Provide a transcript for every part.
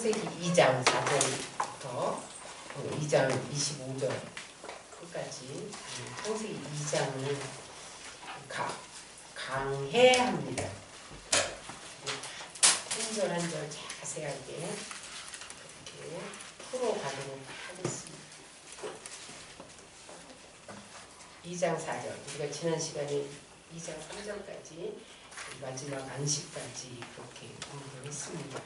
창세기 2장 4절부터 2장 25절 끝까지 창세기 2장을 강해합니다. 한 절 한 절 자세하게 이렇게 풀어가도록 하겠습니다. 2장 4절, 우리가 지난 시간에 2장 3절까지 마지막 안식까지 그렇게 공부를 했습니다.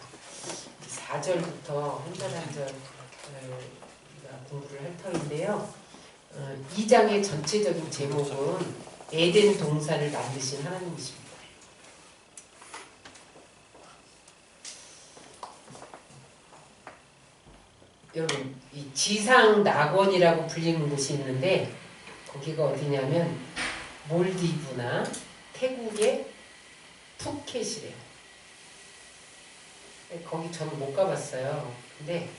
4절부터 한 절 한 절 우리가 공부를 할 터인데요. 2장의 전체적인 제목은 에덴 동산을 만드신 하나님이십니다. 여러분, 이 지상 낙원이라고 불리는 곳이 있는데 거기가 어디냐면 몰디브나 태국의 푸켓이래요. 거기 저는 못 가봤어요. 근데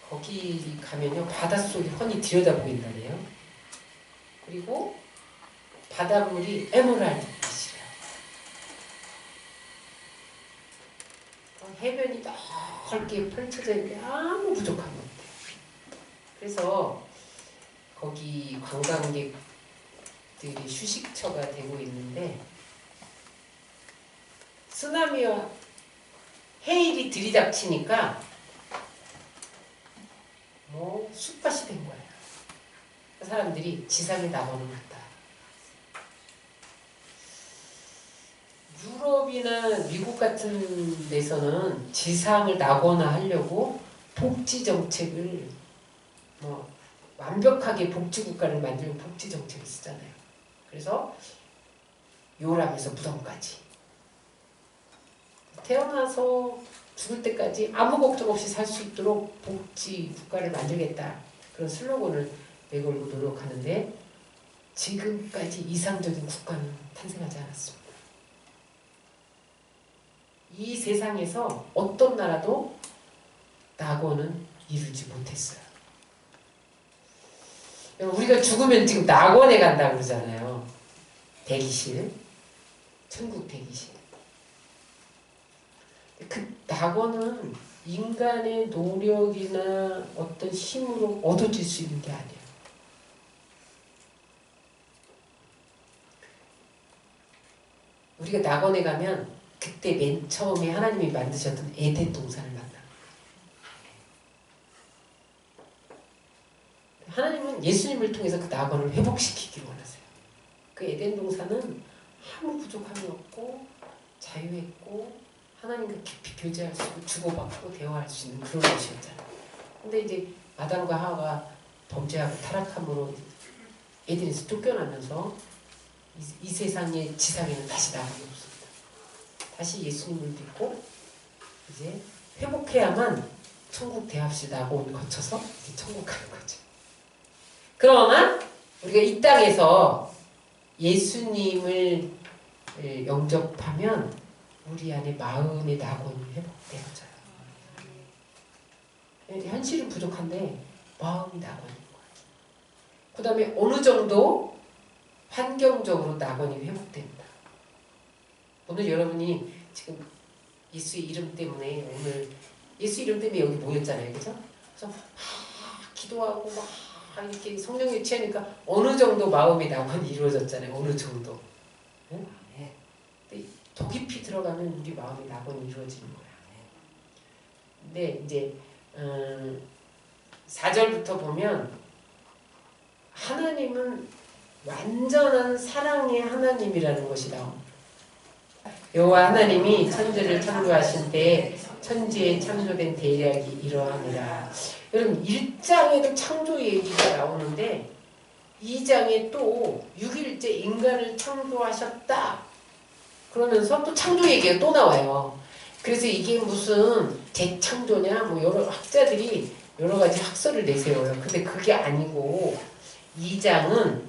거기 가면요 바닷속이 훤히 들여다보인다네요. 그리고 바닷물이 에메랄드빛이래요. 해변이 넓게 펼쳐져 있는데 아무 부족함이 없대요. 그래서 거기 관광객들이 휴식처가 되고 있는데 쓰나미와 해일이 들이닥치니까 뭐 숯밭이 된 거예요. 사람들이 지상에 낙원을 갔다. 유럽이나 미국 같은 데서는 지상을 낙원화하려고 복지 정책을 완벽하게 복지 국가를 만들고 복지 정책을 쓰잖아요. 그래서 요람에서 무덤까지 태어나서 죽을 때까지 아무 걱정 없이 살 수 있도록 복지 국가를 만들겠다. 그런 슬로건을 내걸고 노력하는데 지금까지 이상적인 국가는 탄생하지 않았습니다. 이 세상에서 어떤 나라도 낙원은 이루지 못했어요. 우리가 죽으면 지금 낙원에 간다고 그러잖아요. 대기실, 천국 대기실. 그 낙원은 인간의 노력이나 어떤 힘으로 얻어질 수 있는 게 아니에요. 우리가 낙원에 가면 그때 맨 처음에 하나님이 만드셨던 에덴 동산을 만납니다. 하나님은 예수님을 통해서 그 낙원을 회복시키기를 원하세요. 그 에덴 동산은 아무 부족함이 없고 자유했고 하나님과 깊이 교제할 수 있고 주고받고 대화할 수 있는 그런 곳이었잖아요. 근데 이제 아담과 하와가 범죄하고 타락함으로 에덴에서 쫓겨나면서 이 세상의 지상에는 다시 낙원이 없습니다. 다시 예수님을 믿고 이제 회복해야만 천국 대합실 낙원 거쳐서 이제 천국 가는 거죠. 그러나 우리가 이 땅에서 예수님을 영접하면 우리 안에 마음의 낙원이 회복되어져요. 현실은 부족한데 마음이 낙원인 거예요. 그 다음에 어느 정도 환경적으로 낙원이 회복됩니다. 오늘 여러분이 지금 예수의 이름 때문에 오늘 예수 이름 때문에 여기 모였잖아요. 그죠? 그래서 막 기도하고 막 이렇게 성령에 취하니까 어느 정도 마음의 낙원이 이루어졌잖아요. 어느 정도. 응? 근데 더 깊이 들어가면 우리 마음의 낙원이 이루어지는 거야. 근데 이제 4절부터 보면 하나님은 완전한 사랑의 하나님이라는 것이 나옵니다. 여호와 하나님이 천지를 창조하신 때 천지에 창조된 대략이 이러하니라. 여러분 1장에도 창조 얘기가 나오는데 2장에 또 6일째 인간을 창조하셨다. 그러면서 또 창조 얘기가 또 나와요. 그래서 이게 무슨 재창조냐 뭐 여러 학자들이 여러 가지 학설을 내세워요. 근데 그게 아니고 2장은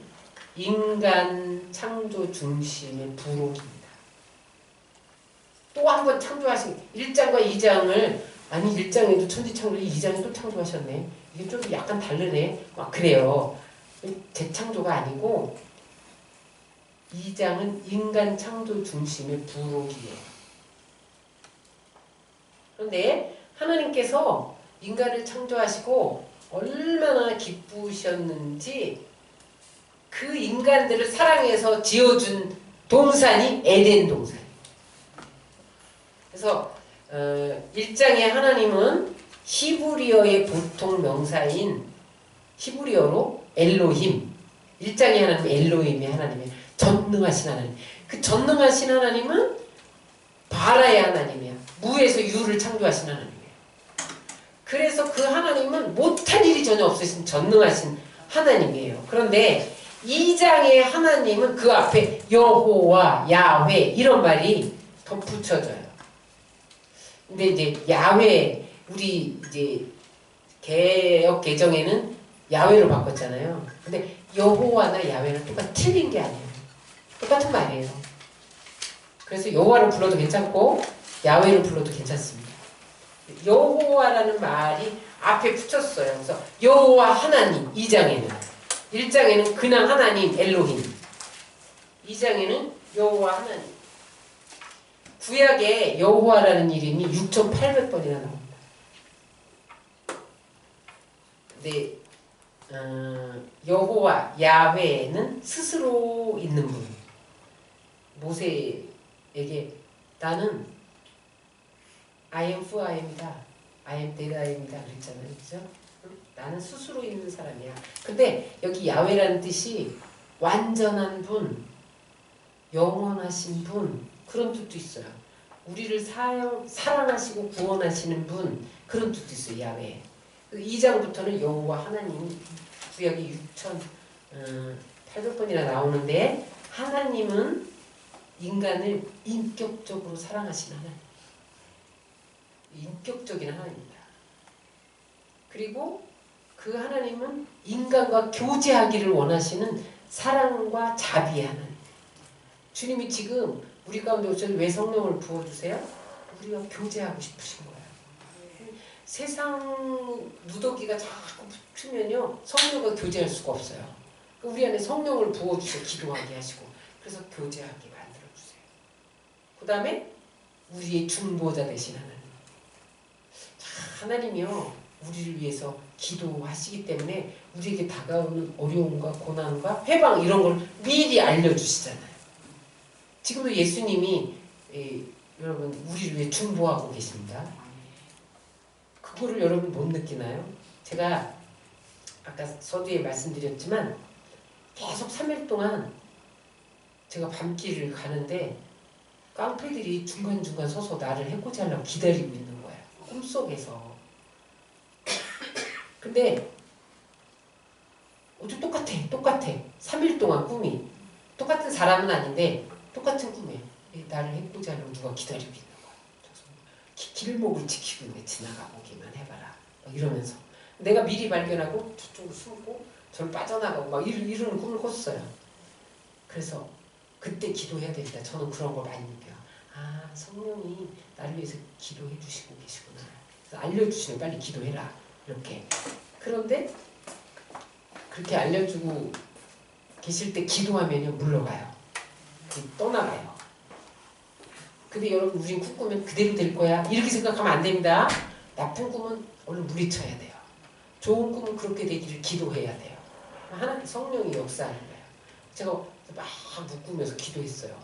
인간 창조 중심의 부록입니다. 또 한 번 창조하신 1장과 2장을 아니 1장에도 천지창조 2장에 또 창조하셨네. 이게 좀 약간 다르네. 막 그래요. 재창조가 아니고 2장은 인간 창조 중심의 부록이에요. 그런데 하나님께서 인간을 창조하시고 얼마나 기쁘셨는지 그 인간들을 사랑해서 지어준 동산이 에덴 동산. 그래서 1장에 하나님은 히브리어의 보통 명사인 히브리어로 엘로힘. 1장에 하나님 엘로힘이 하나님이에요. 전능하신 하나님. 그 전능하신 하나님은 바라의 하나님이야. 무에서 유를 창조하신 하나님이에요. 그래서 그 하나님은 못할 일이 전혀 없으신 전능하신 하나님이에요. 그런데 2장의 하나님은 그 앞에 여호와, 야훼 이런 말이 덧붙여져요. 근데 이제 야훼 우리 이제 개역 개정에는 야훼로 바꿨잖아요. 근데 여호와나 야훼는 똑같이 틀린 게 아니에요. 똑같은 말이에요. 그래서 여호와를 불러도 괜찮고 야훼를 불러도 괜찮습니다. 여호와라는 말이 앞에 붙였어요. 그래서 여호와 하나님 2장에는 1장에는 그냥 하나님 엘로힘 2장에는 여호와 하나님. 구약에 여호와라는 이름이 6,800번이나 나옵니다. 근데 여호와 야훼는 스스로 있는 분. 모세에게 나는 I am who I am이다. I am that I am이다. 그랬잖아요. 그죠? 나는 스스로 있는 사람이야. 근데 여기 야훼라는 뜻이 완전한 분, 영원하신 분 그런 뜻도 있어요. 우리를 사랑하시고 구원하시는 분 그런 뜻도 있어요. 야훼. 2장부터는 여호와 하나님 구약이 6,800번이나 나오는데 하나님은 인간을 인격적으로 사랑하시는 하나님. 인격적인 하나님입니다. 그리고 그 하나님은 인간과 교제하기를 원하시는 사랑과 자비의 하나님. 주님이 지금 우리 가운데 오셔서 왜 성령을 부어주세요? 우리가 교제하고 싶으신 거예요. 세상 무더기가 자꾸 붙으면요 성령과 교제할 수가 없어요. 우리 안에 성령을 부어주셔서 기도하게 하시고 그래서 교제하게 만들어주세요. 그 다음에 우리의 중보자 되신 하나님. 하나님이요 우리를 위해서 기도하시기 때문에 우리에게 다가오는 어려움과 고난과 해방 이런 걸 미리 알려주시잖아요. 지금도 예수님이 여러분 우리를 위해 중보하고 계십니다. 그거를 여러분 못 느끼나요? 제가 아까 서두에 말씀드렸지만 계속 3일 동안 제가 밤길을 가는데 깡패들이 중간중간 서서 나를 해코지 하려고 기다리고 있는 거예요. 꿈속에서. 근데 어제 똑같아. 3일 동안 꿈이. 똑같은 사람은 아닌데 똑같은 꿈이에요. 나를 해코지 하려고 누가 기다리고 있는 거야. 길목을 지키고 있네. 지나가보기만 해봐라. 막 이러면서. 내가 미리 발견하고 저쪽으로 숨고 저를 빠져나가고 막 이러는 꿈을 꿨어요. 그래서 그때 기도해야 됩니다. 저는 그런 걸 많이 느껴요. 아, 성령이 나를 위해서 기도해 주시고 계시구나. 그래서 알려주시면 빨리 기도해라. 이렇게. 그런데 그렇게 알려주고 계실 때 기도하면요 물러가요. 떠나가요. 근데 여러분 우린 꿈 꾸면 그대로 될 거야. 이렇게 생각하면 안 됩니다. 나쁜 꿈은 얼른 물리쳐야 돼요. 좋은 꿈은 그렇게 되기를 기도해야 돼요. 하나님 성령이 역사하는 거예요. 제가 막 묶으면서 기도했어요.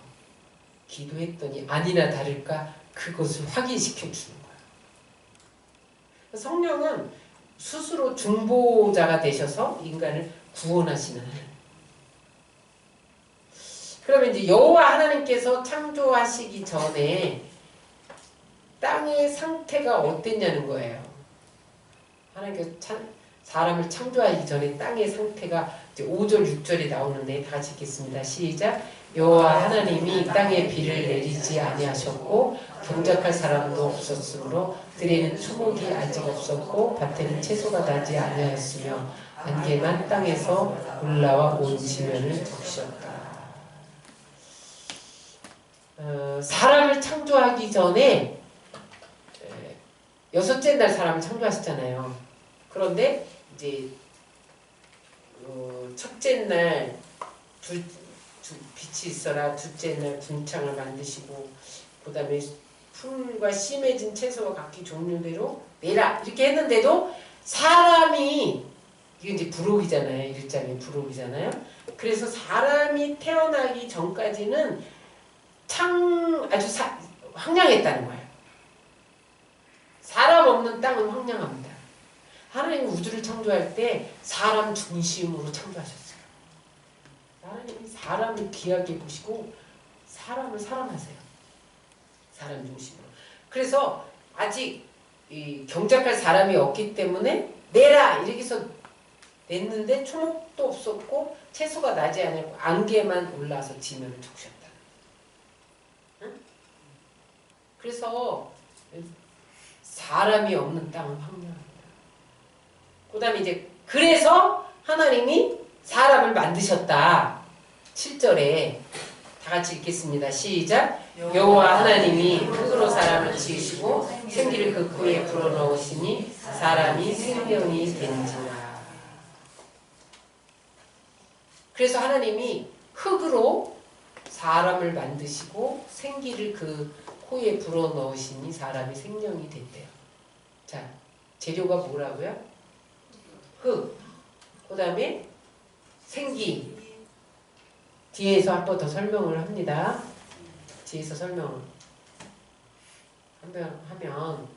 기도했더니 아니나 다를까 그것을 확인시켜 주는 거예요. 성령은 스스로 중보자가 되셔서 인간을 구원하시는 하나님. 그러면 이제 여호와 하나님께서 창조하시기 전에 땅의 상태가 어땠냐는 거예요. 하나님께서 사람을 창조하기 전에 땅의 상태가 이제 5절, 6절에 나오는데 다 같이 읽겠습니다. 시작. 여호와 하나님이 땅에 비를 내리지 아니하셨고 경작할 사람도 없었으므로 들에는 초목이 아직 없었고 밭에는 채소가 나지 아니하였으며 안개만 땅에서 올라와 온 지면을 적셨다. 사람을 창조하기 전에 여섯째 날 사람을 창조하셨잖아요. 그런데 이제 첫째 날 빛이 있어라, 둘째 날 궁창을 만드시고 그 다음에 풀과 심해진 채소와 각기 종류대로 내라 이렇게 했는데도 사람이 이게 이제 부록이잖아요. 일장의 부록이잖아요. 그래서 사람이 태어나기 전까지는 아주 황량했다는 거예요. 사람 없는 땅은 황량합니다. 하나님이 우주를 창조할 때 사람 중심으로 창조하셨어요. 하나님이 사람을 귀하게 보시고 사람을 사랑하세요. 사람 중심으로. 그래서 아직 경작할 사람이 없기 때문에 내라 이렇게 해서 냈는데 초목도 없었고 채소가 나지 않았고 안개만 올라와서 지면을 적셨다. 응? 그래서 사람이 없는 땅은 황량합니다. 그 다음에 이제 그래서 하나님이 사람을 만드셨다. 7절에 다 같이 읽겠습니다. 시작. 여호와 하나님이 흙으로 사람을 지으시고 생기를 그 코에 불어넣으시니 사람이 생명이 된지라. 그래서 하나님이 흙으로 사람을 만드시고 생기를 그 코에 불어넣으시니 사람이 생명이 됐대요. 자, 재료가 뭐라고요? 흙. 그 다음에 생기. 뒤에서 한 번 더 설명을 합니다. 뒤에서 설명을 하면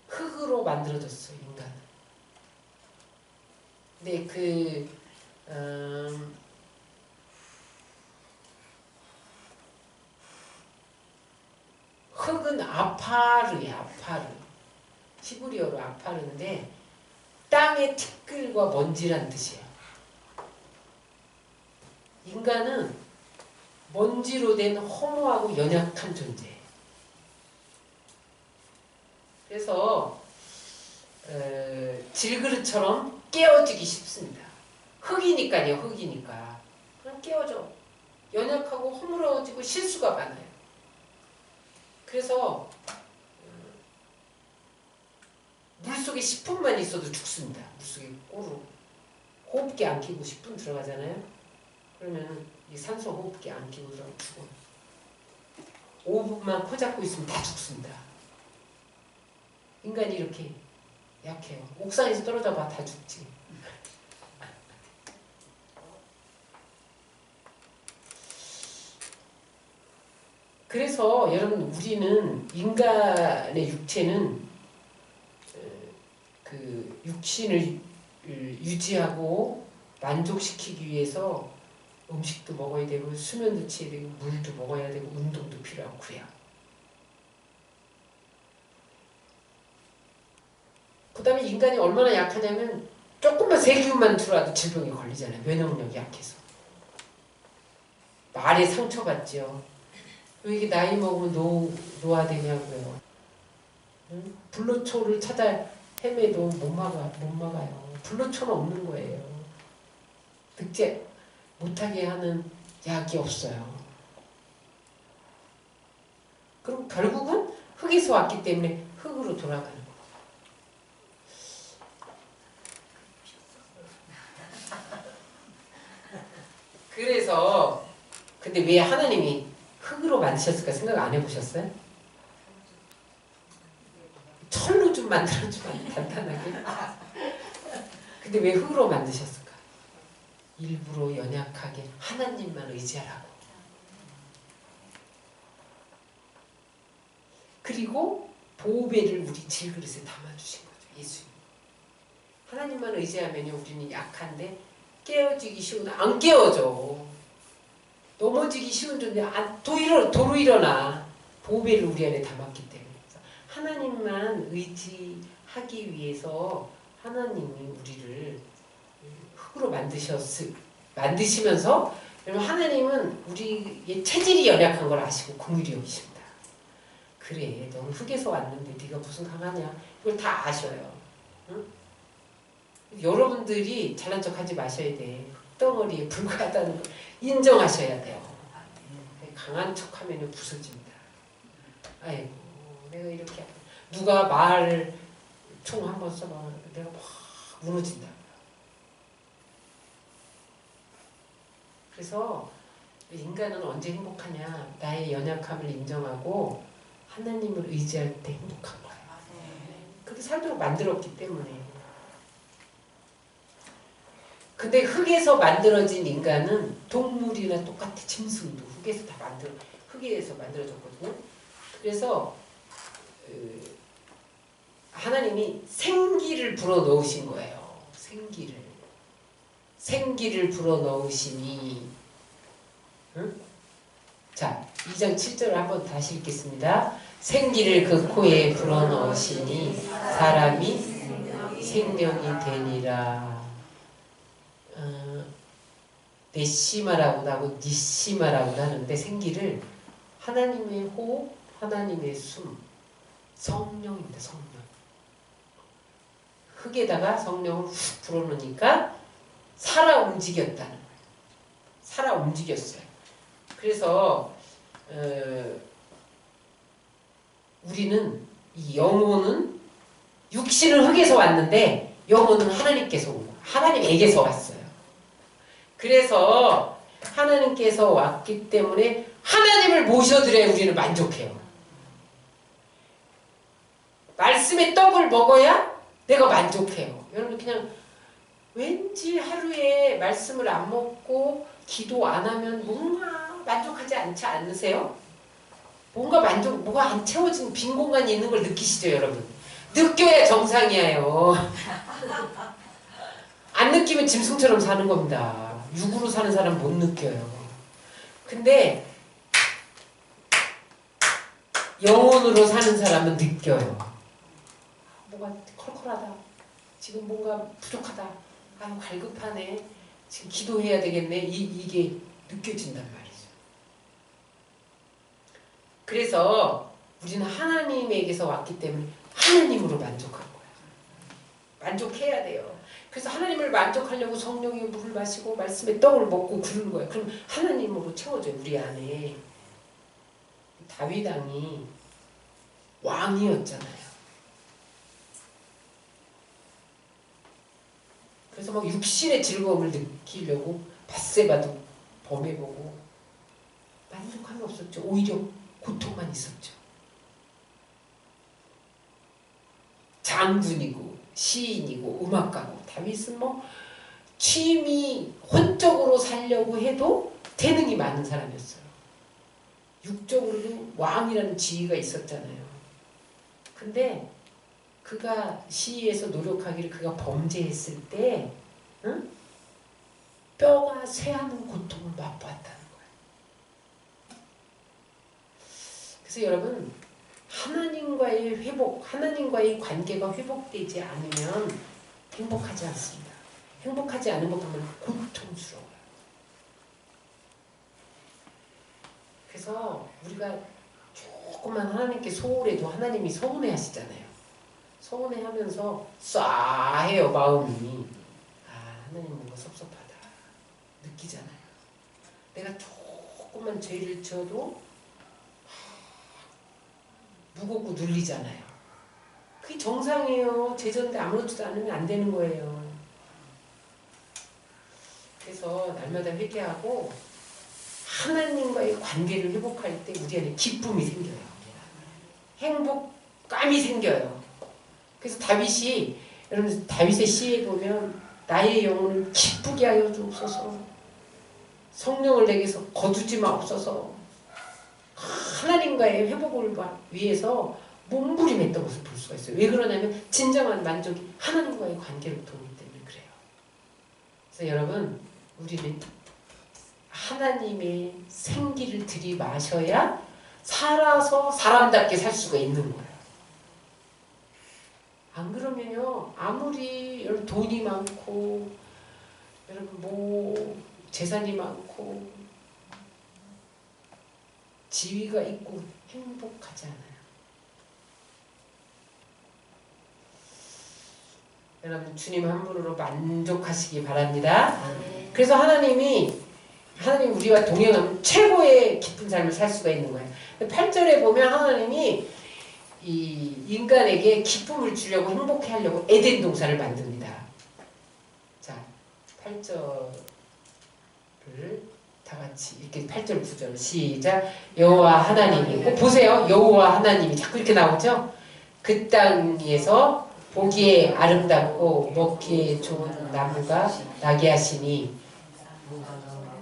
흙으로 만들어졌어요, 인간은. 근데 흙은 아파르예요, 아파르. 히브리어로 아파르인데 땅의 티끌과 먼지란 뜻이에요. 인간은 먼지로 된 허무하고 연약한 존재예요. 그래서 질그릇처럼 깨어지기 쉽습니다. 흙이니까요. 흙이니까. 그럼 깨어져. 연약하고 허물어지고 실수가 많아요. 그래서 물속에 10분만 있어도 죽습니다. 물속에 꼬르. 호흡기 안 끼고 10분 들어가잖아요. 그러면 이 산소 호흡기 안 끼고 들어가면 죽어요. 5분만 코 잡고 있으면 다 죽습니다. 인간이 이렇게 약해요. 옥상에서 떨어져 봐 다 죽지. 그래서 여러분 우리는 인간의 육체는 그 육신을 유지하고 만족시키기 위해서 음식도 먹어야 되고 수면도 취해야 되고 물도 먹어야 되고 운동도 필요하고요. 그 다음에 인간이 얼마나 약하냐면 조금만 세균만 들어와도 질병에 걸리잖아요. 면역력이 약해서. 말에 상처받죠. 왜 이게 나이 먹으면 노화되냐고요. 응? 불로초를 찾아 헤매도 못 막아요. 불로초는 없는 거예요. 득제 못하게 하는 약이 없어요. 그럼 결국은 흙에서 왔기 때문에 흙으로 돌아가는 거예요. 그래서 근데 왜 하나님이 흙으로 만드셨을까 생각 안 해보셨어요? 철로 좀 만들어주면 단단하게. 근데 왜 흙으로 만드셨을까? 일부러 연약하게 하나님만 의지하라고. 그리고 보배를 우리 질그릇에 담아주신 거죠. 예수님. 하나님만 의지하면 우리는 약한데 깨어지기 쉬운데 안 깨어져. 넘어지기 쉬운 존재 도로 일어나. 보배를 우리 안에 담았기 때문에. 하나님만 의지하기 위해서 하나님이 우리를 흙으로 만드시면서 하나님은 우리의 체질이 연약한 걸 아시고 긍휼히 여기십니다. 그래, 너는 흙에서 왔는데 네가 무슨 강하냐? 이걸 다 아셔요. 응? 여러분들이 잘난 척하지 마셔야 돼. 흙덩어리에 불과하다는 걸 인정하셔야 돼요. 강한 척하면 부서집니다. 아이고, 내가 이렇게 누가 말을 총 한 번 써봐 내가 막 무너진다. 그래서 인간은 언제 행복하냐? 나의 연약함을 인정하고 하나님을 의지할 때 행복한 거예요. 그렇게 살도록 만들었기 때문에. 근데 흙에서 만들어진 인간은 동물이나 똑같아. 짐승도 흙에서 다 흙에서 만들어졌거든요. 그래서 하나님이 생기를 불어넣으신 거예요. 생기를 불어넣으시니. 응? 자, 2장 7절을 한번 다시 읽겠습니다. 생기를 그 코에 불어넣으시니 사람이 생명이 되니라. 네시마라고도 하고 니시마라고도 하는데 생기를 하나님의 호흡, 하나님의 숨, 성령입니다. 성령. 흙에다가 성령을 훅 불어넣으니까 살아 움직였다는 거예요. 살아 움직였어요. 그래서 우리는 이 영혼은 육신은 흙에서 왔는데 영혼은 하나님께서 온 거예요. 하나님에게서 왔어요. 그래서 하나님께서 왔기 때문에 하나님을 모셔드려야 우리는 만족해요. 말씀의 떡을 먹어야 내가 만족해요. 여러분 그냥 왠지 하루에 말씀을 안 먹고 기도 안 하면 뭔가 만족하지 않지 않으세요? 뭐가 안 채워진 빈 공간이 있는 걸 느끼시죠, 여러분? 느껴야 정상이에요. 안 느끼면 짐승처럼 사는 겁니다. 육으로 사는 사람 못 느껴요. 근데 영혼으로 사는 사람은 느껴요. 뭐가 컬컬하다. 지금 뭔가 부족하다. 아유 갈급하네. 지금 기도해야 되겠네. 이게 느껴진단 말이죠. 그래서 우리는 하나님에게서 왔기 때문에 하나님으로 만족한 거예요. 만족해야 돼요. 그래서 하나님을 만족하려고 성령의 물을 마시고 말씀의 떡을 먹고 그러는 거예요. 그럼 하나님으로 채워져요. 우리 안에. 다윗 왕이 왕이었잖아요. 그래서 막 육신의 즐거움을 느끼려고 밧세바도 범해보고 만족함이 없었죠. 오히려 고통만 있었죠. 장군이고 시인이고 음악가고 다윗은 뭐 취미 혼적으로 살려고 해도 재능이 많은 사람이었어요. 육적으로도 왕이라는 지위가 있었잖아요. 근데 그가 시에서 노력하기를 그가 범죄했을 때 응? 뼈가 쇠하는 고통을 맛보았다는 거예요. 그래서 여러분 하나님과의 회복, 하나님과의 관계가 회복되지 않으면 행복하지 않습니다. 행복하지 않은 것 보면 고통스러워요. 그래서 우리가 조금만 하나님께 소홀해도 하나님이 서운해 하시잖아요. 서운해 하면서 싸해요, 마음이. 아, 하나님 뭔가 섭섭하다. 느끼잖아요. 내가 조금만 죄를 지어도 무겁고 눌리잖아요. 그게 정상이에요. 죄졌는데 아무렇지도 않으면 안 되는 거예요. 그래서 날마다 회개하고 하나님과의 관계를 회복할 때 우리 안에 기쁨이 생겨요. 행복감이 생겨요. 그래서 다윗이, 여러분 다윗의 시에 보면 나의 영혼을 기쁘게 하여 주옵소서, 성령을 내게서 거두지 마옵소서, 하나님과의 회복을 위해서 몸부림했던 것을 볼 수가 있어요. 왜 그러냐면 진정한 만족이 하나님과의 관계로부터 오기 때문에 그래요. 그래서 여러분 우리는 하나님의 생기를 들이마셔야 살아서 사람답게 살 수가 있는 거예요. 안 그러면요, 아무리 여러분 돈이 많고 여러분 뭐 재산이 많고 지위가 있고 행복하지 않아요. 여러분 주님 한 분으로 만족하시기 바랍니다. 그래서 하나님이 우리와 동행하면 최고의 기쁜 삶을 살 수가 있는 거예요. 8절에 보면 하나님이 이 인간에게 기쁨을 주려고 행복해 하려고 에덴 동산을 만듭니다. 자, 8절을 다 같이 이렇게 8절 9절 시작. 여호와 하나님이 꼭 보세요. 여호와 하나님이 자꾸 이렇게 나오죠. 그 땅에서 보기에 아름답고 먹기에 좋은 나무가 나게 하시니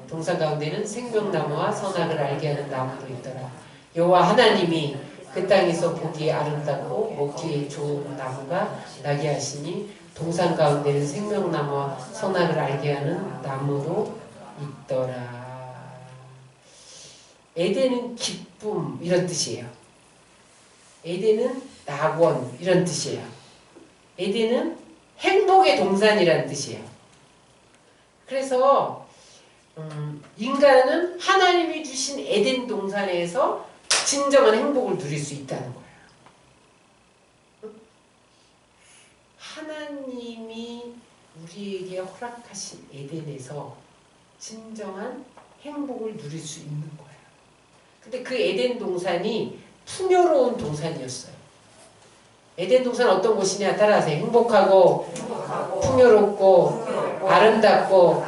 동산 가운데는 생명나무와 선악을 알게 하는 나무도 있더라. 여호와 하나님이 그 땅에서 보기에 아름답고 먹기에 좋은 나무가 나게 하시니 동산 가운데는 생명나무와 선악을 알게 하는 나무도 있더라. 에덴은 기쁨 이런 뜻이에요. 에덴은 낙원 이런 뜻이에요. 에덴은 행복의 동산이라는 뜻이에요. 그래서 인간은 하나님이 주신 에덴 동산에서 진정한 행복을 누릴 수 있다는 거예요. 하나님이 우리에게 허락하신 에덴에서 진정한 행복을 누릴 수 있는 거예요. 근데 그 에덴 동산이 풍요로운 동산이었어요. 에덴 동산 어떤 곳이냐 따라하세요. 행복하고 풍요롭고 아름답고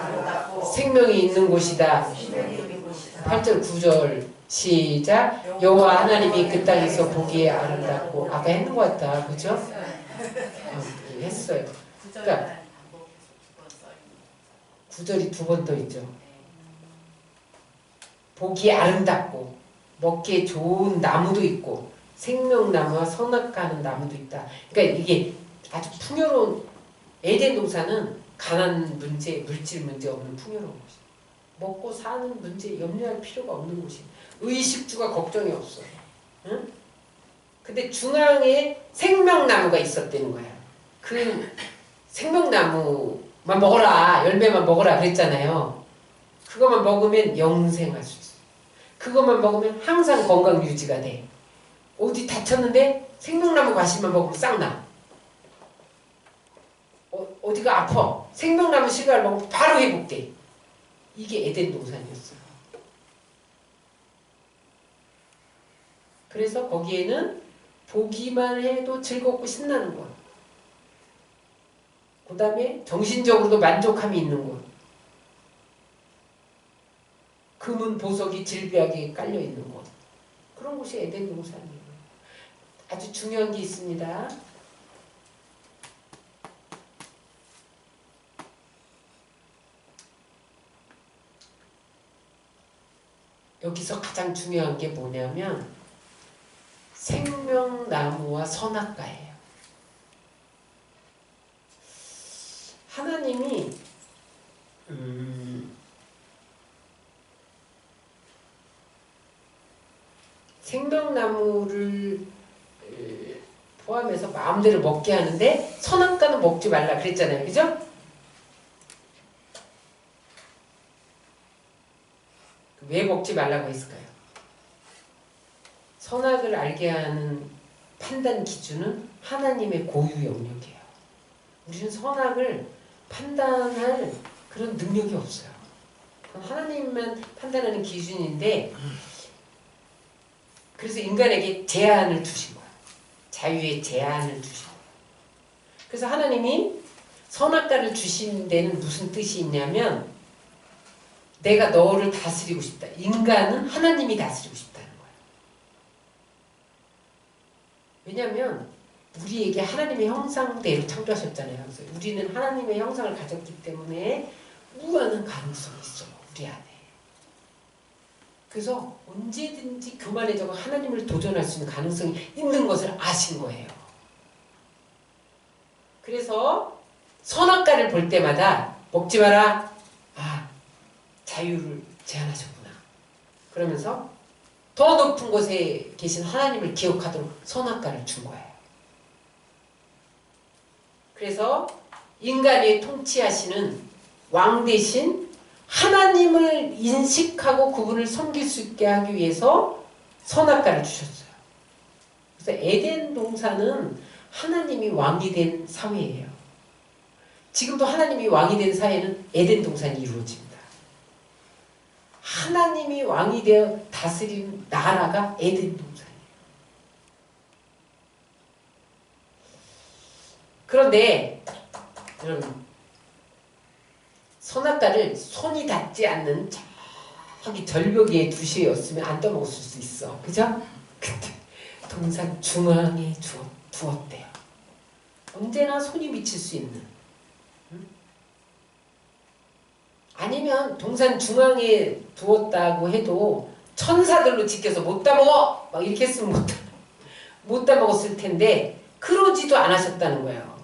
생명이 있는 곳이다. 8절 9절 시작. 여호와 하나님이 그 땅에서 보기에 아름답고 아까 했는 것 같다. 그죠? 했어요. 그러니까 9절이 두 번 더 있죠. 보기에 아름답고 먹기에 좋은 나무도 있고 생명나무와 선악과는 나무도 있다. 그러니까 이게 아주 풍요로운 에덴 동산은 가난 문제, 물질 문제 없는 풍요로운 곳이에요. 먹고 사는 문제 염려할 필요가 없는 곳이에요. 의식주가 걱정이 없어요. 응? 근데 중앙에 생명나무가 있었다는 거야. 그 생명나무만 먹어라, 열매만 먹어라 그랬잖아요. 그것만 먹으면 영생할 수 있어요. 그것만 먹으면 항상 건강 유지가 돼. 어디 다쳤는데 생명나무 과실만 먹으면 싹 나. 어디가 아파. 생명나무 실과를 먹으면 바로 회복돼. 이게 에덴 동산이었어요. 그래서 거기에는 보기만 해도 즐겁고 신나는 곳. 그 다음에 정신적으로도 만족함이 있는 곳. 금은 보석이 질비하게 깔려있는 곳. 그런 곳이 에덴 동산이에요. 아주 중요한 게 있습니다. 여기서 가장 중요한 게 뭐냐면 생명나무와 선악과예요. 하나님이 생명나무를 포함해서 마음대로 먹게 하는데 선악과는 먹지 말라 그랬잖아요. 그죠? 왜 먹지 말라고 했을까요? 선악을 알게 하는 판단 기준은 하나님의 고유 영역이에요. 우리는 선악을 판단할 그런 능력이 없어요. 그건 하나님만 판단하는 기준인데 그래서 인간에게 제한을 두신 거예요. 자유의 제한을 주신 거예요. 그래서 하나님이 선악과를 주신 데는 무슨 뜻이 있냐면 내가 너를 다스리고 싶다. 인간은 하나님이 다스리고 싶다는 거예요. 왜냐하면 우리에게 하나님의 형상대로 창조하셨잖아요. 그래서 우리는 하나님의 형상을 가졌기 때문에 무한한 가능성이 있어. 우리 안에. 그래서 언제든지 교만해져서 하나님을 도전할 수 있는 가능성이 있는 것을 아신 거예요. 그래서 선악과를 볼 때마다 먹지 마라. 아, 자유를 제한하셨구나. 그러면서 더 높은 곳에 계신 하나님을 기억하도록 선악과를 준 거예요. 그래서 인간이 통치하시는 왕 대신 하나님을 인식하고 그분을 섬길 수 있게 하기 위해서 선악과를 주셨어요. 그래서 에덴 동산은 하나님이 왕이 된 사회예요. 지금도 하나님이 왕이 된 사회는 에덴 동산이 이루어집니다. 하나님이 왕이 되어 다스린 나라가 에덴 동산이에요. 그런데 여러분 선악과를 손이 닿지 않는 저기 절벽에 두시였으면 안 떠먹었을 수 있어. 그죠? 근데 동산 중앙에 두었대요. 언제나 손이 미칠 수 있는. 응? 아니면 동산 중앙에 두었다고 해도 천사들로 지켜서 못 따먹어! 막 이렇게 했으면 못 따먹었을 텐데 그러지도 않으셨다는 거예요.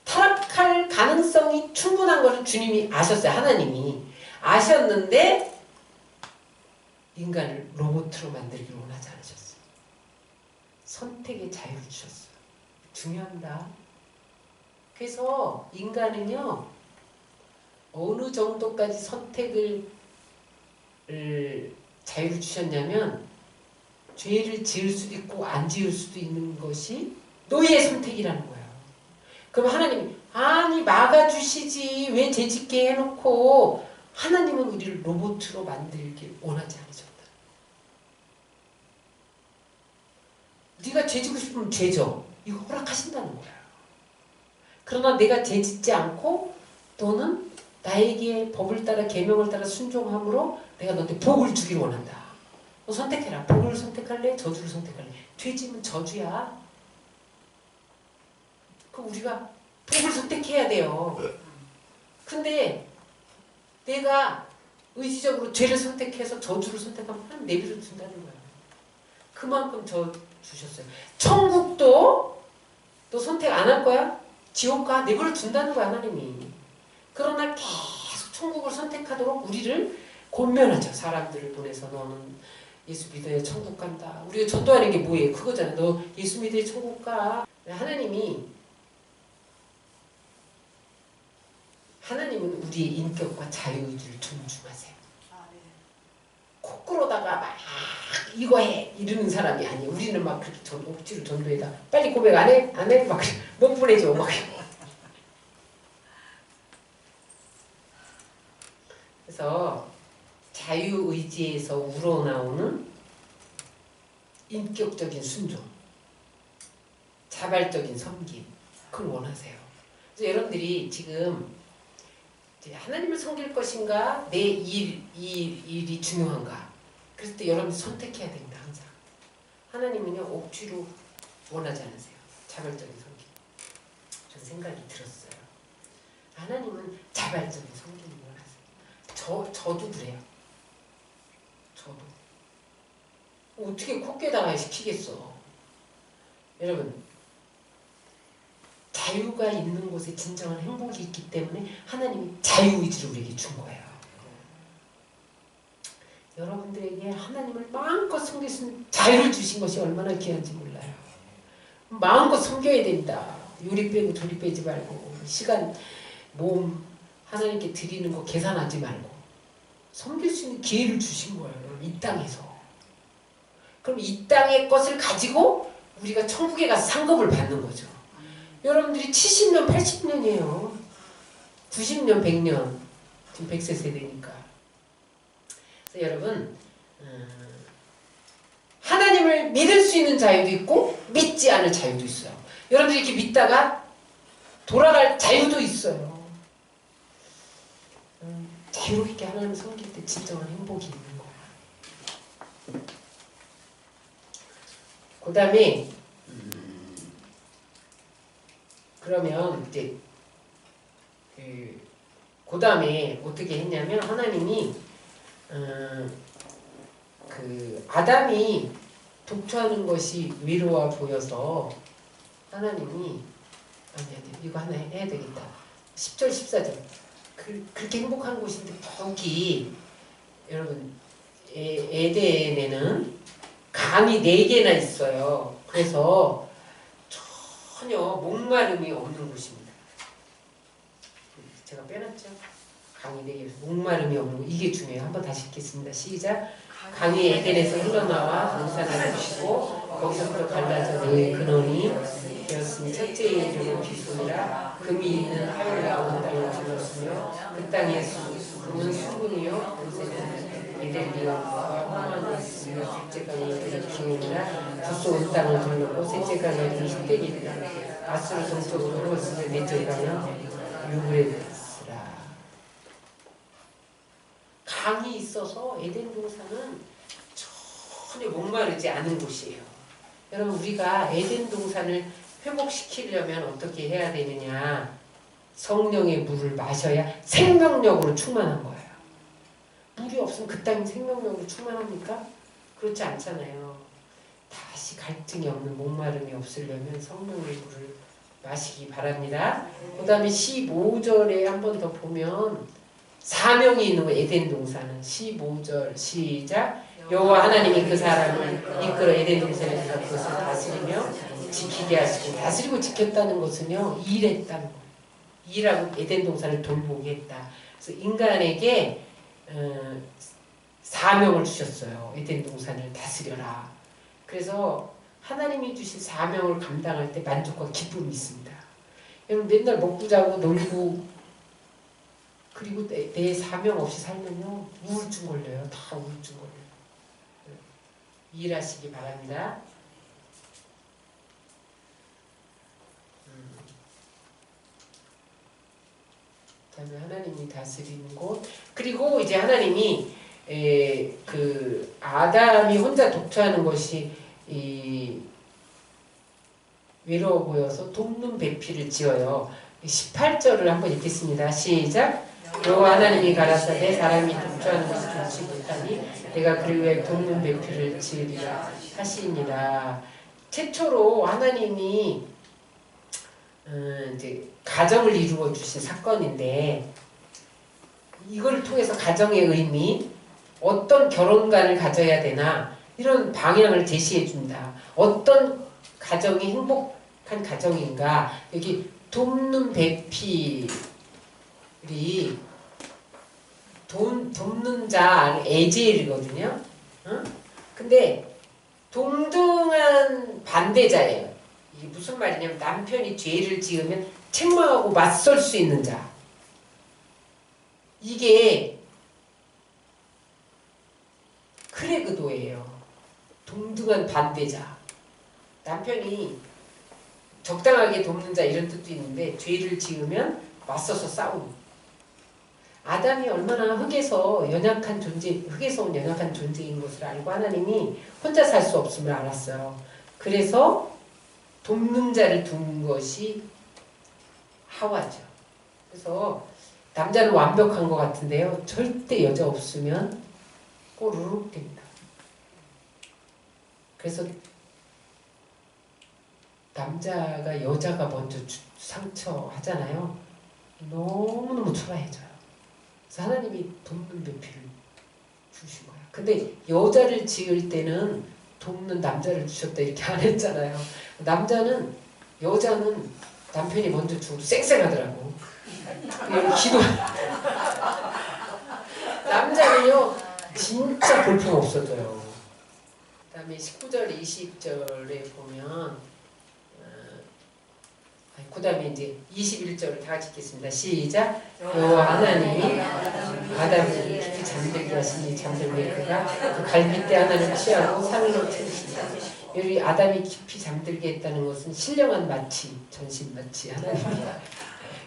타락할 가능성이 충분한 것을 주님이 아셨어요. 하나님이. 아셨는데 인간을 로봇으로 만들기를 원하지 않으셨어요. 선택의 자유를 주셨어요. 중요합니다. 그래서 인간은요, 어느 정도까지 선택을 자유를 주셨냐면 죄를 지을 수도 있고 안 지을 수도 있는 것이 너희의 선택이라는 거예요. 그럼 하나님이 아니 막아주시지 왜 죄짓게 해놓고 하나님은 우리를 로봇으로 만들길 원하지 않으셨다. 네가 죄지고 싶으면 죄져. 이거 허락하신다는 거야. 그러나 내가 죄짓지 않고 너는 나에게 법을 따라 계명을 따라 순종함으로 내가 너한테 복을 주길 원한다. 너 선택해라. 복을 선택할래? 저주를 선택할래? 죄지면 저주야. 그럼 우리가 복을 선택해야 돼요. 근데 내가 의지적으로 죄를 선택해서 저주를 선택하면 하나님 내버려 둔다는 거야. 그만큼 저 주셨어요. 천국도 너 선택 안 할 거야? 지옥 가? 내버려 둔다는 거야 하나님이. 그러나 계속 천국을 선택하도록 우리를 권면하죠. 사람들을 보내서 너는 예수 믿어야 천국 간다. 우리가 전도하는 게 뭐예요? 그거잖아. 너 예수 믿어야 천국 가. 하나님은 우리의 인격과 자유의지를 존중하세요. 코끌어다가 막 이거 해 이러는 사람이 아니에요. 우리는 막 그렇게 억지로 전도해다 빨리 고백 안 해? 안 해? 막 못 보내줘 막. 그래서 자유의지에서 우러나오는 인격적인 순종, 자발적인 섬김, 그걸 원하세요. 그래서 여러분들이 지금 하나님을 섬길 것인가 내 일이 중요한가, 그래서 또 여러분이 선택해야 됩니다. 항상 하나님은요 억지로 원하지 않으세요. 자발적인 섬김. 저는 생각이 들었어요. 하나님은 자발적인 섬김을 원하세요. 저도 그래요. 저도 어떻게 콧게다가 시키겠어. 여러분, 자유가 있는 곳에 진정한 행복이 있기 때문에 하나님이 자유의지를 우리에게 준 거예요. 여러분들에게 하나님을 마음껏 섬길 수 있는 자유를 주신 것이 얼마나 귀한지 몰라요. 마음껏 섬겨야 됩니다. 요리 빼고 조리 빼지 말고, 시간, 몸 하나님께 드리는 거 계산하지 말고 섬길 수 있는 기회를 주신 거예요. 이 땅에서. 그럼 이 땅의 것을 가지고 우리가 천국에 가서 상급을 받는 거죠. 여러분들이 70년, 80년이에요. 90년, 100년. 지금 100세 세대니까. 그래서 여러분, 하나님을 믿을 수 있는 자유도 있고 믿지 않을 자유도 있어요. 여러분들이 이렇게 믿다가 돌아갈 자유도 있어요. 자유롭게 하나님을 섬길 때 진정한 행복이 있는 거야. 그 다음에 그러면 이제 그 다음에 어떻게 했냐면 하나님이 그 아담이 독초하는 것이 외로워 보여서 하나님이 아니 이거 하나 해야 되겠다. 10절 14절 그렇게 행복한 곳인데 거기 여러분 에덴에는 강이 4개나 있어요. 그래서 전혀 목마름이 없는 곳입니다. 제가 빼놨죠? 강이 4개, 목마름이 없는 곳. 이게 중요해요. 한번 다시 읽겠습니다. 시작. 강이 에덴에서 흘러나와 동산을 부시고 거기서부터 갈라져 너의 근원이 되었으니 첫째의 이름은 비손이라 금이 있는 하늘과 땅을 불렀으며 그 땅의 금은 수분이요 그새는 에덴리온과 황만이 있으며 둘째가 너희들의 기운이라 두쏘 땅을 둘렀고 셋째가 너희들의 흰대기니라 아수르 동쪽으로 흘렀으며 넷째가는 유브레스라. 방이 있어서 에덴 동산은 전혀 목마르지 않은 곳이에요. 여러분 우리가 에덴 동산을 회복시키려면 어떻게 해야 되느냐? 성령의 물을 마셔야 생명력으로 충만한 거예요. 물이 없으면 그 땅이 생명력으로 충만합니까? 그렇지 않잖아요. 다시 갈증이 없는 목마름이 없으려면 성령의 물을 마시기 바랍니다. 그 다음에 15절에 한 번 더 보면 사명이 있는 거 에덴 동산은 15절 시작 여호와 하나님이 그 사람을 이끌어 에덴 동산에 들어 그것을 다스리며 지키게 하시고 다스리고 지켰다는 것은요 일했다는 거예요. 일하고 에덴 동산을 돌보게 했다. 그래서 인간에게 사명을 주셨어요. 에덴 동산을 다스려라. 그래서 하나님이 주신 사명을 감당할 때 만족과 기쁨이 있습니다. 여러분 맨날 먹고 자고 놀고 그리고 내 사명 없이 살면요 우울증 걸려요. 다 우울증 걸려요. 일하시기 바랍니다. 그다음에 하나님이 다스리는 곳 그리고 이제 하나님이 그 아담이 혼자 독처하는 것이 외로워 보여서 돕는 배필을 지어요. 18절을 한번 읽겠습니다. 시작. 여호와 하나님이 가라사대 사람이 독처하는 것을 좋지 못하니 내가 그를 위해 돕는 배필을 지으리라 하시니라. 최초로 하나님이 이제 가정을 이루어 주신 사건인데 이걸 통해서 가정의 의미, 어떤 결혼관을 가져야 되나 이런 방향을 제시해 준다. 어떤 가정이 행복한 가정인가? 여기 돕는 배필이 돕는 자 에젤이거든요. 근데 동등한 반대자예요. 이게 무슨 말이냐면 남편이 죄를 지으면 책망하고 맞설 수 있는 자. 이게 크레그도예요. 동등한 반대자. 남편이 적당하게 돕는 자 이런 뜻도 있는데 죄를 지으면 맞서서 싸우는. 아담이 얼마나 흙에서 연약한 존재, 흙에서 온 연약한 존재인 것을 알고 하나님이 혼자 살 수 없음을 알았어요. 그래서 돕는 자를 둔 것이 하와죠. 그래서 남자는 완벽한 것 같은데요. 절대 여자 없으면 꼬르륵 됩니다. 그래서 남자가 여자가 먼저 상처하잖아요. 너무너무 초라해져요. 그래서 하나님이 돕는 배필을 주신 거야. 근데 여자를 지을 때는 돕는 남자를 주셨다 이렇게 안 했잖아요. 여자는 남편이 먼저 주고 쌩쌩하더라고. 기도 남자는요 진짜 볼품 없어져요. 그 다음에 19절 20절에 보면 그 다음에 이제 21절을 다 같이 읽겠습니다. 시작. 여호와 하나님이 아담을 깊이 잠들게 하시니 잠들매 그가 그 갈빗대 하나를 취하고 산으로 튀으시니라. 여기 아담이 깊이 잠들게 했다는 것은 신령한 마취, 전신 마취 하나님이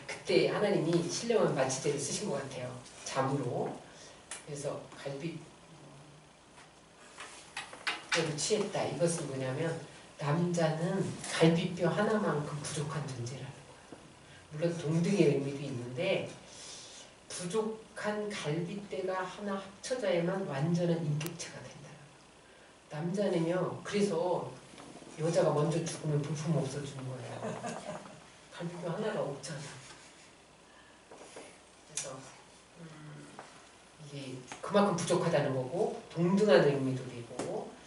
그때 하나님이 신령한 마취제를 쓰신 것 같아요. 잠으로. 그래서 갈빗대로 취했다. 이것은 뭐냐면 남자는 갈비뼈 하나만큼 부족한 존재라는 거예요. 물론 동등의 의미도 있는데 부족한 갈비뼈가 하나 합쳐져야만 완전한 인격체가 된다. 남자는요. 그래서 여자가 먼저 죽으면 볼품 없어지는 거예요. 갈비뼈 하나가 없잖아. 그래서 이게 그만큼 부족하다는 거고 동등한 의미도 되고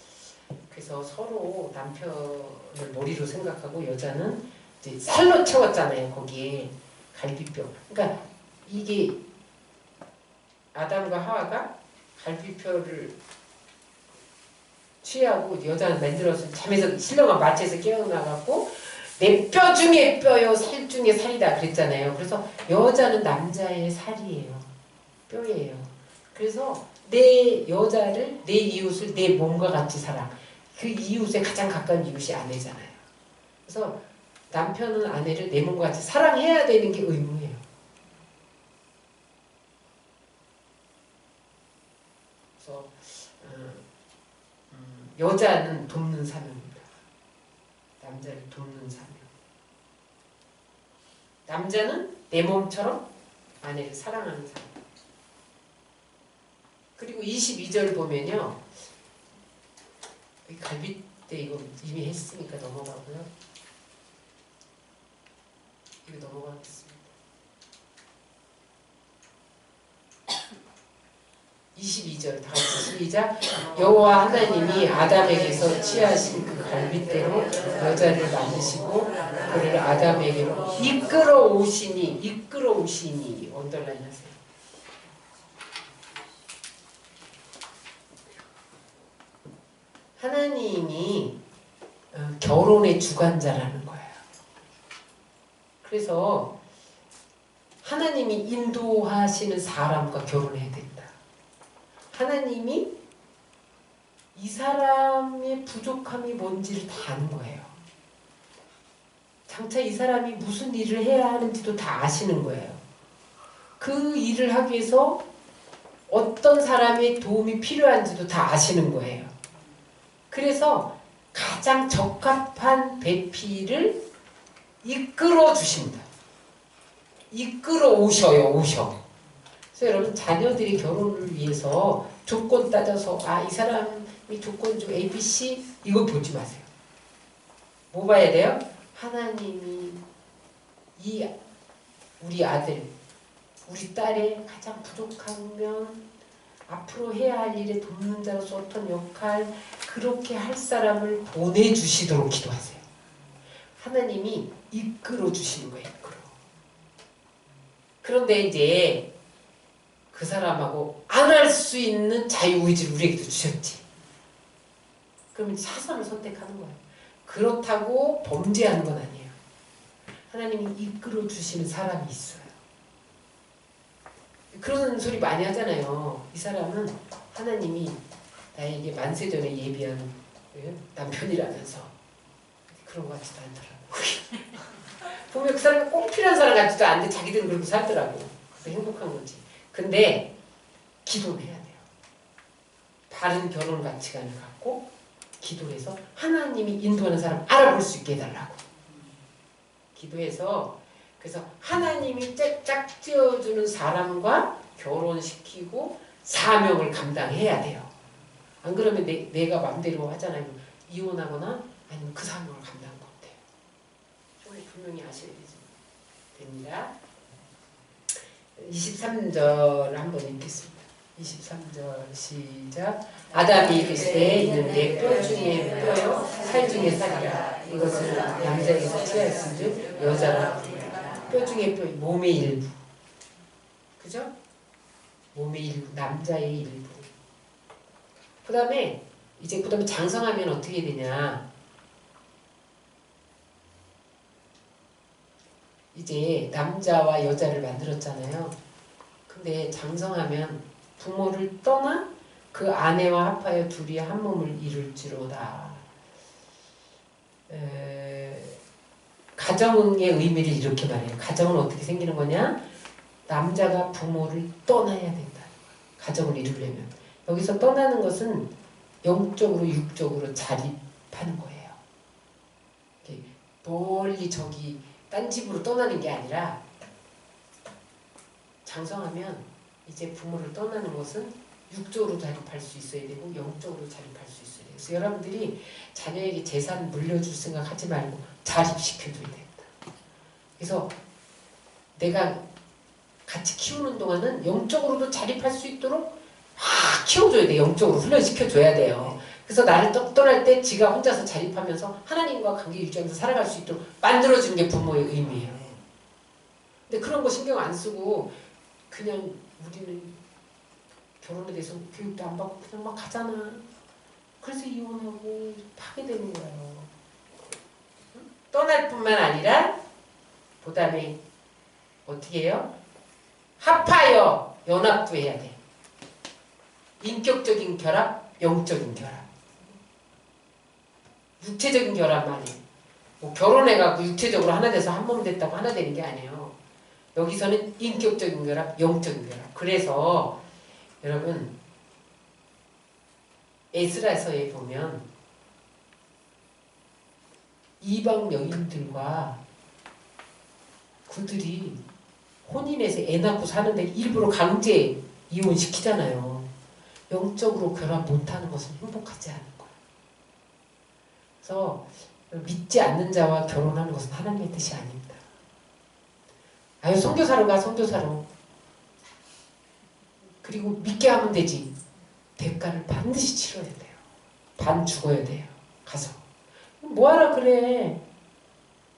그래서 서로 남편을 머리로 생각하고 여자는 이제 살로 채웠잖아요. 거기에 갈비뼈. 그러니까 이게 아담과 하와가 갈비뼈를 취하고 여자는 만들어서 잠에서 신령한 마취에서 깨어나갖고 내 뼈 중에 뼈요 살 중에 살이다 그랬잖아요. 그래서 여자는 남자의 살이에요. 뼈예요. 그래서 내 여자를 내 이웃을 내 몸과 같이 사랑. 그 이웃에 가장 가까운 이웃이 아내잖아요. 그래서 남편은 아내를 내 몸과 같이 사랑해야 되는 게 의무예요. 여자는 돕는 사명입니다. 남자를 돕는 사명. 남자는 내 몸처럼 아내를 사랑하는 사람. 그리고 22절 보면요. 갈빗대 이거 이미 했으니까 넘어가고요. 이거 넘어가겠습니다. 22절 다 같이 시작. 여호와 하나님이 아담에게서 취하신 그 갈빗대로 여자를 만드시고 그를 아담에게로 이끌어 오시니 언더라인 하세요. 하나님이 결혼의 주관자라는 거예요. 그래서 하나님이 인도하시는 사람과 결혼해야 된다. 하나님이 이 사람의 부족함이 뭔지를 다 아는 거예요. 장차 이 사람이 무슨 일을 해야 하는지도 다 아시는 거예요. 그 일을 하기 위해서 어떤 사람의 도움이 필요한지도 다 아시는 거예요. 그래서 가장 적합한 배필을 이끌어 주십니다. 이끌어 오셔요. 그래서 여러분 자녀들이 결혼을 위해서 조건 따져서 이 사람이 조건 좀 ABC 이거 보지 마세요. 뭐 봐야 돼요? 하나님이 우리 아들, 우리 딸의 가장 부족하면 앞으로 해야 할 일에 돕는 자로서 어떤 역할 그렇게 할 사람을 보내주시도록 기도하세요. 하나님이 이끌어 주시는 거예요. 이끌어. 그런데 이제 그 사람하고 안 할 수 있는 자유의지를 우리에게도 주셨지. 그럼 사선을 선택하는 거예요. 그렇다고 범죄하는 건 아니에요. 하나님이 이끌어 주시는 사람이 있어요. 그런 소리 많이 하잖아요. 이 사람은 하나님이 나에게 만세전에 예비한 남편이라면서 그런 것 같지도 않더라고. 보면 그 사람이 꼭 필요한 사람 같지도 않은데 자기들은 그렇게 살더라고. 그래서 행복한 거지. 근데 기도를 해야 돼요. 바른 결혼 가치관을 갖고 기도해서 하나님이 인도하는 사람 알아볼 수 있게 해달라고. 기도해서 그래서 하나님이 짝 지어주는 사람과 결혼시키고 사명을 감당해야 돼요. 안 그러면 내가 맘대로 하잖아요. 이혼하거나 아니면 그 사명을 감당 못해요. 좀 분명히 아셔야 됩니다. 23절 한번 읽겠습니다. 23절 시작. 아담이 이르시되 이는 내 뼈 중에 뼈요 살 중에 살이라. 이것은 남자에게서 취하였은즉 여자라. 뼈 중에 뼈, 몸의 일부. 그죠? 몸의 일부, 남자의 일부. 그 다음에 장성하면 어떻게 되냐. 이제 남자와 여자를 만들었잖아요. 근데 장성하면 부모를 떠나 그 아내와 합하여 둘이 한 몸을 이룰지로다. 가정의 의미를 이렇게 말해요. 가정은 어떻게 생기는 거냐? 남자가 부모를 떠나야 된다. 가정을 이루려면. 여기서 떠나는 것은 영적으로 육적으로 자립하는 거예요. 멀리 저기 딴 집으로 떠나는 게 아니라 장성하면 이제 부모를 떠나는 것은 육적으로 자립할 수 있어야 되고 영적으로 자립할 수 있어야 돼요. 그래서 여러분들이 자녀에게 재산 물려줄 생각 하지 말고 자립시켜줘야 됩니다. 그래서 내가 같이 키우는 동안은 영적으로도 자립할 수 있도록 막 키워줘야 돼요. 영적으로 훈련시켜줘야 돼요. 그래서 나를 떠날 때 지가 혼자서 자립하면서 하나님과 관계 유지하면서 살아갈 수 있도록 만들어주는 게 부모의 의미예요. 근데 그런 거 신경 안 쓰고 그냥 우리는 결혼에 대해서 교육도 안 받고 그냥 막 가잖아. 그래서 이혼하고 파괴되는 거예요. 떠날 뿐만 아니라 그 다음에 어떻게 해요? 합하여 연합도 해야 돼. 인격적인 결합, 영적인 결합. 육체적인 결합만이 뭐 결혼해갖고 육체적으로 하나 돼서 한 몸 됐다고 하나 되는 게 아니에요. 여기서는 인격적인 결합, 영적인 결합. 그래서 여러분 에스라서에 보면 이방 여인들과 그들이 혼인해서 애 낳고 사는데 일부러 강제 이혼시키잖아요. 영적으로 결합 못하는 것은 행복하지 않은 거예요. 그래서 믿지 않는 자와 결혼하는 것은 하나님의 뜻이 아닙니다. 아유 선교사로 가 선교사로. 그리고 믿게 하면 되지. 대가를 반드시 치러야 돼요. 반 죽어야 돼요. 가서. 뭐하라 그래.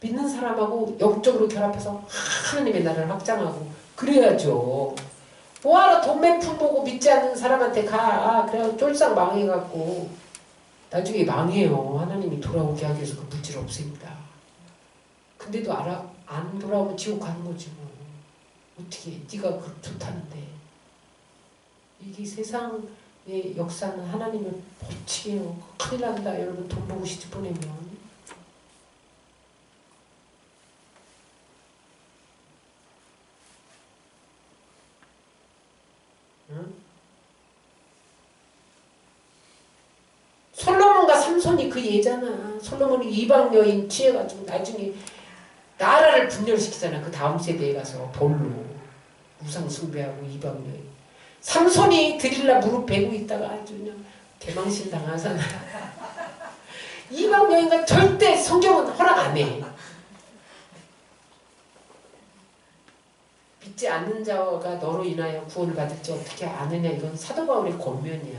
믿는 사람하고 영적으로 결합해서 하나님의 나라를 확장하고 그래야죠. 뭐하러 돈 몇 푼 보고 믿지 않는 사람한테 가. 그래 쫄싹 망해갖고 나중에 망해요. 하나님이 돌아오게 하기 위해서 그 물질 없습니다. 근데도 안 돌아오면 지옥 가는 거지 뭐. 어떻게 네가 그 좋다는데. 이게 세상의 역사는 하나님의 법칙이에요. 큰일 난다. 여러분 돈 보고 시집 보내면. 응? 솔로몬과 삼손이 그 예잖아. 솔로몬이 이방 여인 취해가지고 나중에 나라를 분열시키잖아. 그 다음 세대에 가서 볼로 우상 숭배하고 이방 여인. 삼손이 드릴라 무릎 베고 있다가 아주 그냥 대망신 당하잖아. 이방 여인과 절대 성경은 허락 안 해. 믿지 않는 자가 너로 인하여 구원을 받을지 어떻게 아느냐. 이건 사도 바울의 권면이야.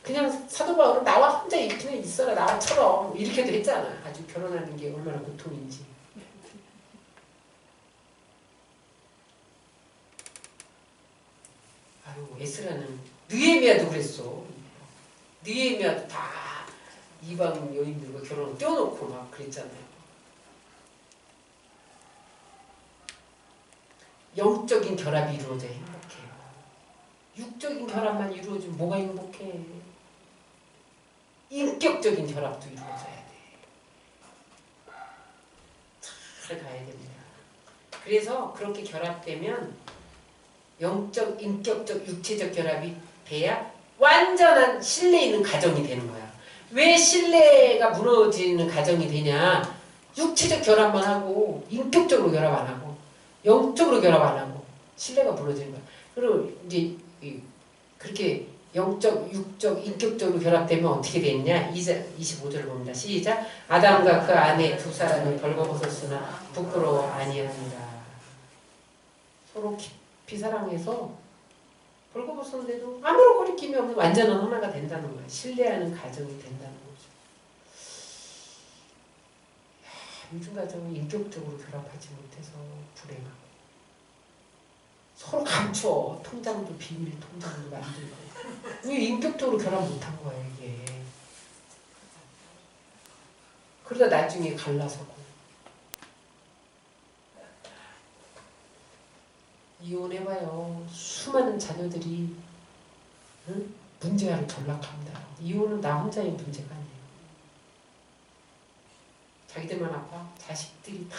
그냥 사도 바울은 나와 혼자 이렇게 있어라 나처럼 이렇게도 했잖아. 아주 결혼하는 게 얼마나 고통인지. 아유 에스라는 느헤미야도 그랬어. 느헤미야도 다 이방 여인들과 결혼을 떼어놓고 막 그랬잖아요. 영적인 결합이 이루어져야 행복해요. 육적인 결합만 이루어지면 뭐가 행복해. 인격적인 결합도 이루어져야 돼. 잘 가야 됩니다. 그래서 그렇게 결합되면 영적, 인격적, 육체적 결합이 돼야 완전한 신뢰 있는 가정이 되는 거야. 왜 신뢰가 무너지는 가정이 되냐. 육체적 결합만 하고 인격적으로 결합 안 하고 영적으로 결합 안 하고 신뢰가 무너지는 거야. 그리고 이제 그렇게 영적, 육적, 인격적으로 결합되면 어떻게 되느냐. 25절을 봅니다. 시작. 아담과 그 아내 두 사람이 벌거벗었으나 부끄러워 아니하니라. 서로 깊이 사랑해서 벌거벗었는데도 아무런 거리낌이 없는 완전한 하나가 된다는 거야. 신뢰하는 가정이 된다는 거죠. 요즘 가정은 인격적으로 결합하지 못해서 불행하고 서로 감춰. 통장도 비밀 통장도 만들고. 왜 인격적으로 결합 못한 거야 이게. 그러다 나중에 갈라서고. 이혼해봐요. 수많은 자녀들이 응? 문제아를 전락합니다. 이혼은 나 혼자의 문제가 아니에요. 자기들만 아파. 자식들이 다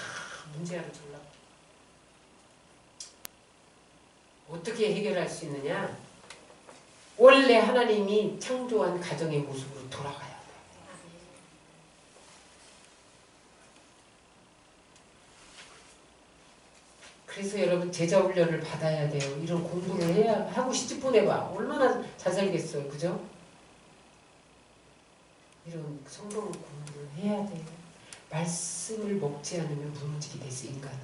문제아를 전락. 어떻게 해결할 수 있느냐? 원래 하나님이 창조한 가정의 모습으로 돌아가야 돼. 그래서 여러분 제자 훈련을 받아야 돼요. 이런 공부를 해야 하고 시집 보내봐. 얼마나 잘 살겠어요. 그죠? 이런 성경 공부를 해야 돼요. 말씀을 먹지 않으면 무너지게 돼 있어 인간은.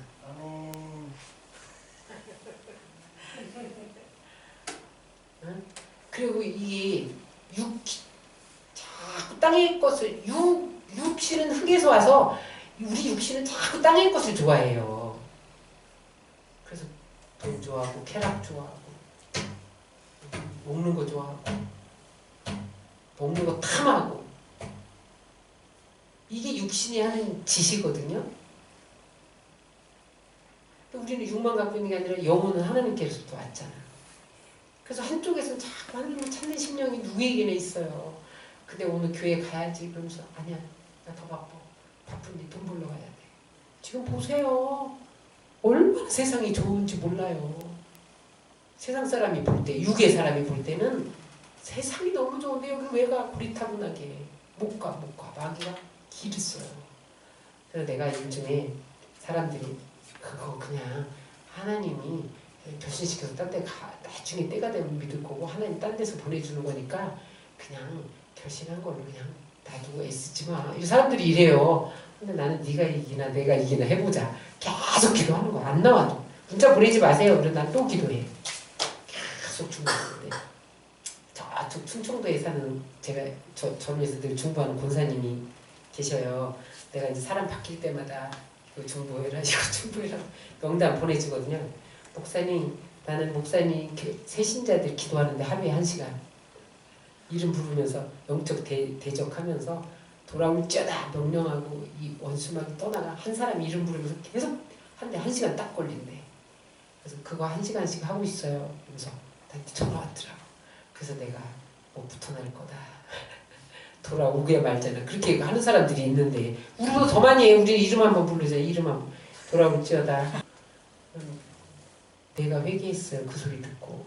응? 그리고 이게 자꾸 땅의 것을 육신은 흙에서 와서 우리 육신은 자꾸 땅의 것을 좋아해요. 그래서 돈 좋아하고 쾌락 좋아하고 먹는 거 좋아하고 먹는 거 탐하고 이게 육신이 하는 짓이거든요. 우리는 육만 갖고 있는 게 아니라 영혼은 하나님께로부터 왔잖아. 그래서 한쪽에서는 자꾸 하나님을 찾는 심령이 누구에게나 있어요. 근데 오늘 교회 가야지 그러면서 아니야 나 더 바쁜데 돈 벌러 가야 돼. 지금 보세요. 얼마나 세상이 좋은지 몰라요. 세상 사람이 볼 때, 육의 사람이 볼 때는 세상이 너무 좋은데 여기 왜 가? 고리타분하게 못 가. 마귀가 길을 써요. 그래서 내가 요즘에 사람들이 그거 그냥 하나님이 결신시켜서 딴 데 나중에 때가 되면 믿을 거고 하나님 딴 데서 보내주는 거니까 그냥 결신한 걸로 그냥 놔두고 애쓰지 마. 이 사람들이 이래요. 근데 나는 네가 이기나 내가 이기나 해보자. 계속 기도하는 거야. 안 나와도. 문자 보내지 마세요. 그래서 난 또 기도해. 계속 중보하는데 저쪽 충청도에 사는 제가 저에서 늘 중보하는 권사님이 계셔요. 내가 이제 사람 바뀔 때마다 그 중보해라 이거 중보해라 명단 보내주거든요. 목사님 나는 목사님 새신자들 기도하는데 하루에 1시간 이름 부르면서 영적 대적하면서 돌아올지어다 명령하고 이 원수막이 떠나가 한 사람 이름 부르면서 계속 하는데 1시간 딱 걸린대. 그래서 그거 1시간씩 하고 있어요. 그래서 나한테 전화 왔더라고. 그래서 내가 뭐 붙어날 거다. 돌아오게 말잖아. 그렇게 하는 사람들이 있는데 우리도 더 많이 해. 우리 이름 한번 부르자. 이름 한번 돌아올지어다. 내가 회개했어요. 그 소리 듣고.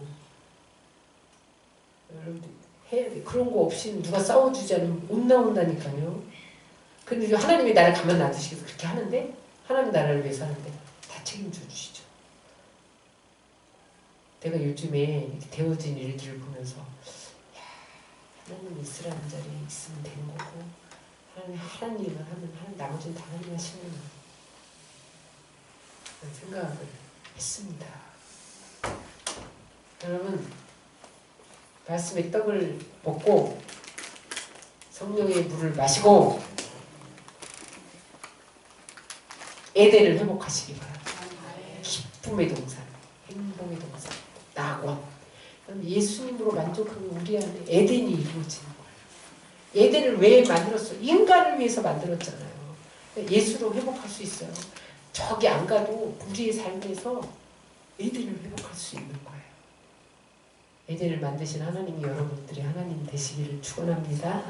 여러분들 해야 돼. 그런 거 없이 누가 싸워주지 않으면 못 나온다니까요. 근데 하나님이 나를 가만 놔두시고 그렇게 하는데 하나님 나라를 위해서 하는데 다 책임져 주시죠. 내가 요즘에 이렇게 되어진 일들을 보면서 야, 하나님 이스라엘 자리에 있으면 되는 거고 하나님 하라는 일만 하면 나머지는 다 하나님 하시는 생각을 했습니다. 여러분 말씀의 떡을 먹고 성령의 물을 마시고 에덴을 회복하시기 바랍니다. 기쁨의 동산, 행복의 동산, 낙원. 예수님으로 만족하면 우리 안에 에덴이 이루어지는 거예요. 에덴을 왜 만들었어요? 인간을 위해서 만들었잖아요. 예수로 회복할 수 있어요. 저기 안 가도 우리의 삶에서 에덴을 회복할 수 있는 거예요. 에덴을 만드신 하나님이 여러분들의 하나님 되시기를 축원합니다.